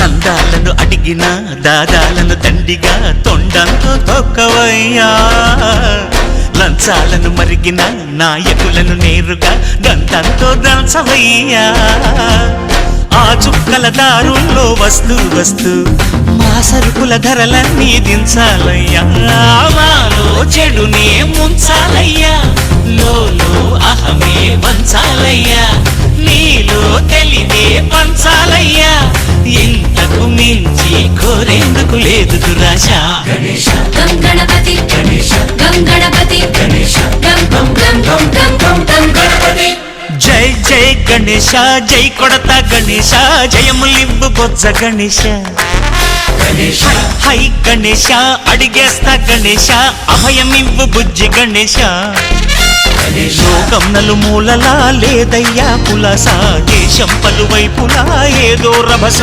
సందాలను అడిగిన దాదాలను దండిగా తొండంతో తొక్కవయ్యా లంచాలను మరిగిన నాయకులను నేరుగా దంతంతో దంచవయ్యా ఆ చుక్కల దారుల్లో వస్తూ వస్తూ మా సరుకుల ధరలన్నీ దించాలయ్యా మాలో చెడునే ముంచాలయ్యా లోలో అహమే పంచాలయ్యా నీలో తెలివే పంచాలయ్యా ఇంతకు మించి కోరేందుకు లేదు దురాశ గం గణపతి గం గణపతి గం గం గం గం గం గం గం గణపతి జై జై గణేశ జై కొడత గణేశ జయములివ్వు బొజ్జ గణేశ హై గణేశ అడిగేస్తా గణేశ అభయమివ్వు బుజ్జి గణేశ లోకం నలుమూలలా లేదయ్యా పులస దేశం పలువైపులా ఏదో రభస